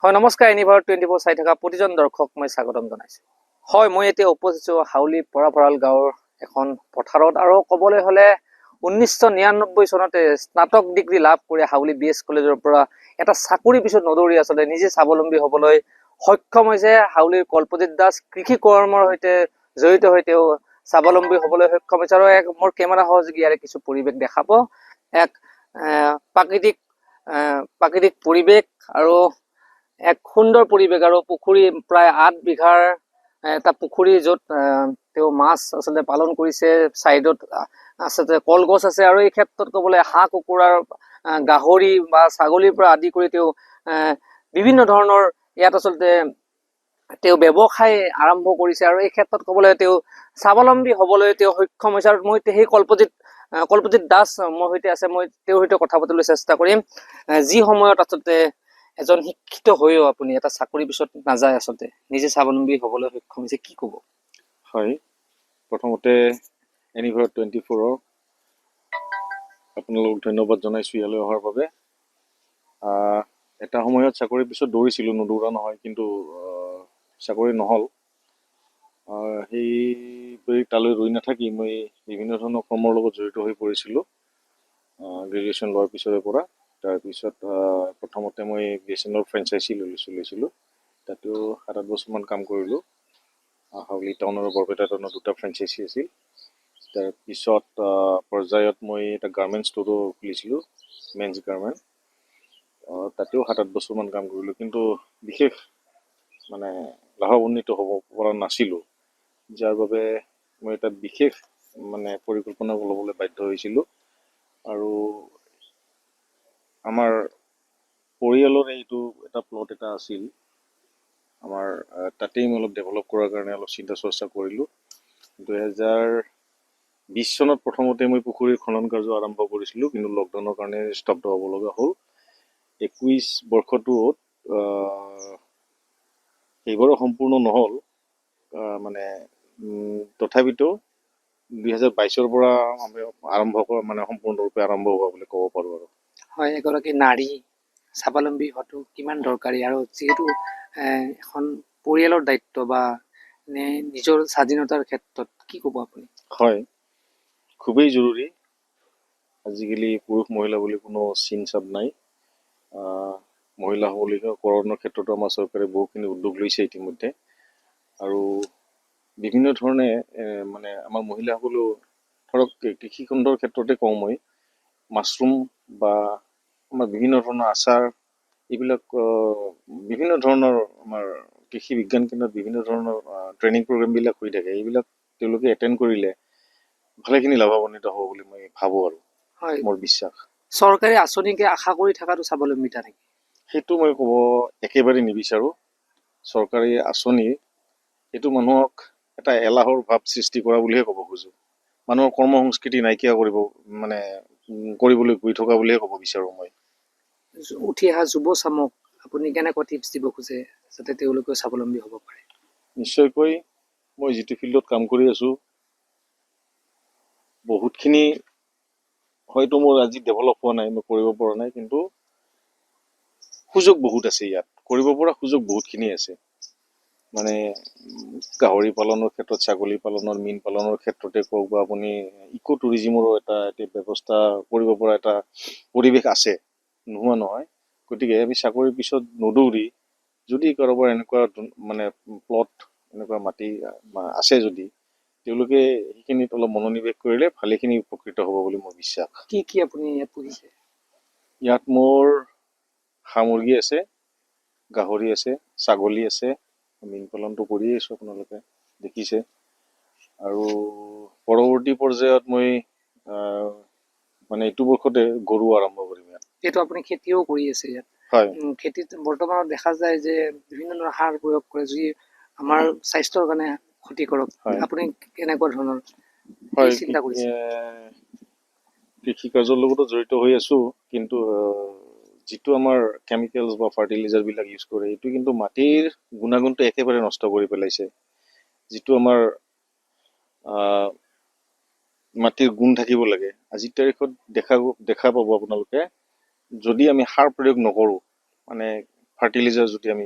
হয় নমস্কাৰ এনিভাৰ 24 চাই থকা প্ৰতিজন দৰ্শক মই স্বাগতম জনাইছো। হয় মই এতিয়া উপস্থিত হাউলি পৰাভৰাল গাঁৱৰ এখন পথাৰত আৰু ক'বলৈ হলে 1999 চনতে স্নাতক ডিগ্ৰী লাভ কৰি হাউলি BS কলেজৰ পৰা এটা চাকৰি পিছত নদৌৰি আচলতে নিজে স্বাৱলম্বী হ'বলৈ সক্ষম হৈছে। হাউলিৰ কল্পজিৎ দাস কৃষি কৰ্মৰ সৈতে জড়িত হৈ তেওঁ স্বাৱলম্বী হ'বলৈ সক্ষম হৈছে আৰু এক মোৰ কেমেৰা সহযোগী ইয়াৰে কিছু পৰিৱেশ দেখাব। এক প্ৰাকৃতিক পৰিৱেশ আৰু এক সুন্দৰ পৰিৱেশ আৰু পুখুৰী প্ৰায় 8 বিঘাৰ এটা পুখুৰী য'ত তেওঁ মাছ আচলতে পালন কৰিছে। সাইডত আচলতে কলগছ আছে আৰু এই ক্ষেত্ৰত ক'বলৈ হাঁহ কুকুৰাৰ গাহৰি বা ছাগলীৰ পৰা আদি কৰি তেওঁ বিভিন্ন ধৰণৰ ইয়াত আচলতে তেওঁ ব্যৱসায় আৰম্ভ কৰিছে আৰু এই ক্ষেত্ৰত ক'বলৈ তেওঁ স্বাৱলম্বী হ'বলৈ তেওঁ সক্ষম হৈছে। আৰু মই সেই কল্পজিৎ দাস মোৰ সৈতে আছে, মই তেওঁৰ সৈতে কথা পাতিবলৈ চেষ্টা কৰিম। যি সময়ত আচলতে এজন শিক্ষিত হৈও আপুনি এটা চাকৰি পিছত নাযায় আচলতে নিজে স্বাৱলম্বী হ'বলৈ সক্ষম হৈছে, কি ক'ব? হয়, প্ৰথমতে এনিভাৰ 24ৰ আপোনালোকক ধন্যবাদ জনাইছোঁ ইয়ালৈ অহাৰ বাবে। এটা সময়ত চাকৰিৰ পিছত দৌৰিছিলোঁ, নদৌৰা নহয়, কিন্তু চাকৰি নহ'ল। সেই তালৈ ৰৈ নাথাকি মই বিভিন্ন ধৰণৰ কৰ্মৰ লগত জড়িত হৈ পৰিছিলোঁ গ্ৰেজুৱেশ্যন লোৱাৰ পিছৰে পৰা। তাৰপিছত প্ৰথমতে মই BSNL ফ্ৰেঞ্চাইজি লৈছিলোঁ, তাতো 7-8 বছৰমান কাম কৰিলোঁ। হাউলি টাউন আৰু বৰপেটা টাউনত 2টা ফ্ৰেঞ্চাইজি আছিল। তাৰপিছত পৰ্যায়ত মই এটা গাৰ্মেণ্ট ষ্ট'ৰো খুলিছিলোঁ, মেন্স গাৰ্মেণ্ট। তাতেও 7-8 বছৰমান কাম কৰিলোঁ, কিন্তু বিশেষ লাভান্বিত হ'ব পৰা নাছিলোঁ, যাৰ বাবে মই এটা বিশেষ পৰিকল্পনা ল'বলৈ বাধ্য হৈছিলোঁ। আৰু আমাৰ পৰিয়ালৰ এইটো এটা প্লট এটা আছিল আমাৰ, তাতেই মই অলপ ডেভেলপ কৰাৰ কাৰণে অলপ চিন্তা চৰ্চা কৰিলোঁ। 2020 চনত প্ৰথমতে মই পুখুৰীৰ খনন কাৰ্য আৰম্ভ কৰিছিলোঁ, কিন্তু লকডাউনৰ কাৰণে স্তব্ধ হ'ব লগা হ'ল। 21 বৰ্ষটোত সেইবাৰো সম্পূৰ্ণ নহ'ল, তথাপিতো 2022ৰ পৰা আৰম্ভ কৰা সম্পূৰ্ণৰূপে আৰম্ভ হোৱা বুলি ক'ব পাৰোঁ। আৰু হয়, এগৰাকী নাৰী স্বাৱলম্বী হোৱাটো কিমান দৰকাৰী, আৰু যিহেতু এখন পৰিয়ালৰ দায়িত্ব বা নিজৰ স্বাধীনতাৰ ক্ষেত্ৰত কি ক'ব আপুনি? হয়, খুবেই জৰুৰী। আজিকালি পুৰুষ মহিলা বুলি কোনো চিন চাপ নাই। মহিলা সবলীকৰণৰ ক্ষেত্ৰতো আমাৰ চৰকাৰে বহুখিনি উদ্যোগ লৈছে ইতিমধ্যে, আৰু বিভিন্ন ধৰণে আমাৰ মহিলাসকলেও ধৰক কৃষিখণ্ডৰ ক্ষেত্ৰতে কওঁ মই, মাছৰুম বা আমাৰ বিভিন্ন ধৰণৰ আচাৰ, এইবিলাক বিভিন্ন ধৰণৰ আমাৰ কৃষি বিজ্ঞান কেন্দ্ৰত বিভিন্ন ধৰণৰ ট্ৰেইনিং প্ৰগ্ৰেমবিলাক হৈ থাকে। এইবিলাক তেওঁলোকে এটেণ্ড কৰিলে ভালেখিনি লাভান্বিত হ'ব বুলি মই ভাবোঁ, আৰু মোৰ বিশ্বাস। চৰকাৰী আঁচনিকে আশা কৰি থকাটো স্বাৱলম্বিতা নেকি? সেইটো মই ক'ব একেবাৰে নিবিচাৰোঁ। চৰকাৰী আঁচনি এইটো মানুহক এটা এলাহৰ ভাৱ সৃষ্টি কৰা বুলিহে ক'ব খোজোঁ। মানুহৰ কৰ্ম সংস্কৃতি নাইকিয়া কৰিবলৈ গৈ থকা বুলিহে ক'ব বিচাৰোঁ মই। উঠি অহা যুৱ চামক আপুনি কেনেকুৱা টিপছ দিব খোজে যাতে তেওঁলোকে স্বাৱলম্বী হ'ব পাৰে? নিশ্চয়কৈ মই যিটো ফিল্ডত কাম কৰি আছোঁ, বহুতখিনি হয়তো মোৰ আজি ডেভেলপ হোৱা নাই, মই কৰিব পৰা নাই, কিন্তু সুযোগ বহুত আছে ইয়াত, কৰিব পৰা সুযোগ বহুতখিনি আছে। গাহৰি পালনৰ ক্ষেত্ৰত, ছাগলী পালনৰ, মীন পালনৰ ক্ষেত্ৰতে কওক, বা আপুনি ইক' টুৰিজিমৰো এটা ব্যৱস্থা কৰিব পৰা এটা পৰিৱেশ আছে, নোহোৱা নহয়। গতিকে আমি চাকৰিৰ পিছত নদৌৰি যদি কাৰোবাৰ এনেকুৱা প্লট, এনেকুৱা মাটি আছে, যদি তেওঁলোকে সেইখিনিত অলপ মনোনিৱেশ কৰিলে ভালেখিনি উপকৃত হ'ব বুলি মোৰ বিশ্বাস। কি কি আপুনি ইয়াত পুহিছে? ইয়াত মোৰ হাঁহ মুৰ্গী আছে, গাহৰি আছে, ছাগলী আছে, মীন পালনটো কৰিয়ে আছোঁ, আপোনালোকে দেখিছে। আৰু পৰৱৰ্তী পৰ্যায়ত মই এইটো বৰ্ষতে গৰু আৰম্ভ কৰিম ইয়াত। যিহেতু আপুনি খেতিও কৰি আছে ইয়াত, হয়, খেতিত বৰ্তমানত দেখা যায় যে বিভিন্ন ধৰণৰ সাৰ প্ৰয়োগ কৰে, যি আমাৰ স্বাস্থ্যৰ কাৰণে ক্ষতিকাৰক। আপুনি কেনেকুৱা ধৰণৰ চিন্তা কৰিছে? কৃষি কাৰ্যৰ লগতো জড়িত হৈ আছোঁ, কিন্তু যিটো আমাৰ কেমিকেলছ বা ফাৰ্টিলাইজাৰবিলাক ইউজ কৰে, এইটো কিন্তু মাটিৰ গুণাগুণটো একেবাৰে নষ্ট কৰি পেলাইছে। যিটো আমাৰ মাটিৰ গুণ থাকিব লাগে, আজিৰ তাৰিখত দেখা পাব আপোনালোকে, যদি আমি সাৰ প্ৰয়োগ নকৰোঁ, ফাৰ্টিলাইজাৰ যদি আমি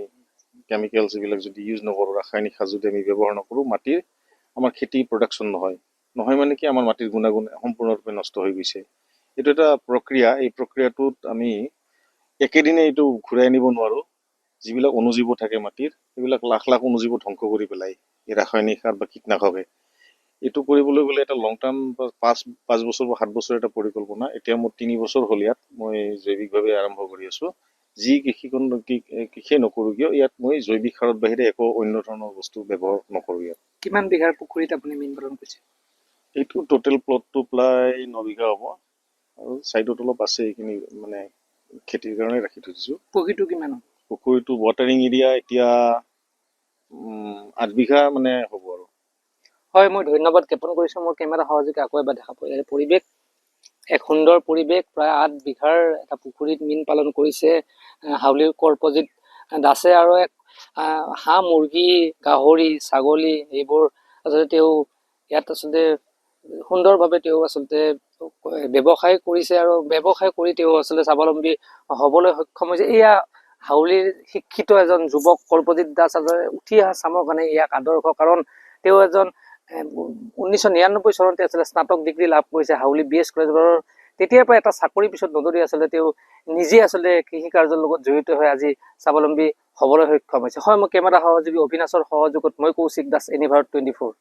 কেমিকেলছ এইবিলাক যদি ইউজ নকৰোঁ, ৰাসায়নিক সাৰ যদি আমি ব্যৱহাৰ নকৰোঁ, মাটিৰ আমাৰ খেতি প্ৰডাকশ্যন নহয় মানে কি আমাৰ মাটিৰ গুণাগুণ সম্পূৰ্ণৰূপে নষ্ট হৈ গৈছে। এইটো এটা প্ৰক্ৰিয়া, এই প্ৰক্ৰিয়াটোত আমি একেদিনে এইটো ঘূৰাই আনিব নোৱাৰোঁ। যিবিলাক অণুজীৱ থাকে মাটিৰ, সেইবিলাক লাখ লাখ অণুজীৱ ধ্বংস কৰি পেলাই এই ৰাসায়নিক সাৰ বা কীটনাশকে। এইটো কৰিবলৈ গ'লে এটা লং টাৰ্ম 5 বছৰ বা 7 বছৰ এটা পৰিকল্পনা। এতিয়া মোৰ 3 বছৰ হ'ল ইয়াত মই জৈৱিকভাৱে আৰম্ভ কৰি আছোঁ। যি কৃষিয়ে নকৰোঁ কিয়, ইয়াত মই জৈৱিক সাৰৰ বাহিৰে একো অন্য ধৰণৰ বস্তু ব্যৱহাৰ নকৰোঁ ইয়াত। কিমান বিঘাৰ পুখুৰীত আপুনি মীন পালন কৰিছে? এইটো টোটেল প্লটটো প্ৰায় 9 বিঘা হ'ব, আৰু ছাইডত অলপ আছে, এইখিনি মানে খেতিৰ কাৰণে ৰাখি থৈ দিছোঁ। পুখুৰীটো কিমান? পুখুৰীটো ৱাটাৰিং এৰিয়া এতিয়া 8 বিঘা মানে হ'ব আৰু। হয়, মই ধন্যবাদ জ্ঞাপন কৰিছোঁ মোৰ কেমেৰা সহযোগে আকৌ এবাৰ দেখা পোৱা যায় পৰিৱেশ, এক সুন্দৰ পৰিৱেশ। প্ৰায় 8 বিঘাৰ এটা পুখুৰীত মীন পালন কৰিছে হাউলিৰ কৰ্পজিত দাসে, আৰু এক হাঁহ, মুৰ্গী, গাহৰি, ছাগলী এইবোৰ আচলতে তেওঁ ইয়াত আচলতে সুন্দৰভাৱে তেওঁ আচলতে ব্যৱসায় কৰিছে, আৰু ব্যৱসায় কৰি তেওঁ আচলতে স্বাৱলম্বী হ'বলৈ সক্ষম হৈছে। এয়া হাউলিৰ শিক্ষিত এজন যুৱক কল্পজিত দাস, আচলতে উঠি অহা চামৰ কাৰণে ইয়াক আদৰ্শ, কাৰণ তেওঁ এজন 1999 চনতে আচলতে স্নাতক ডিগ্ৰী লাভ কৰিছে হাউলি BS কলেজৰ। তেতিয়াৰ পৰা এটা চাকৰিৰ পিছত নদৌৰি আচলতে তেওঁ নিজে আচলতে কৃষি কাৰ্যৰ লগত জড়িত হৈ আজি স্বাৱলম্বী হ'বলৈ সক্ষম হৈছে। হয়, মই কেমেৰা সহযোগী অবিনাশৰ সহযোগত মই কৌশিক দাস, এনি ভাৰত 24।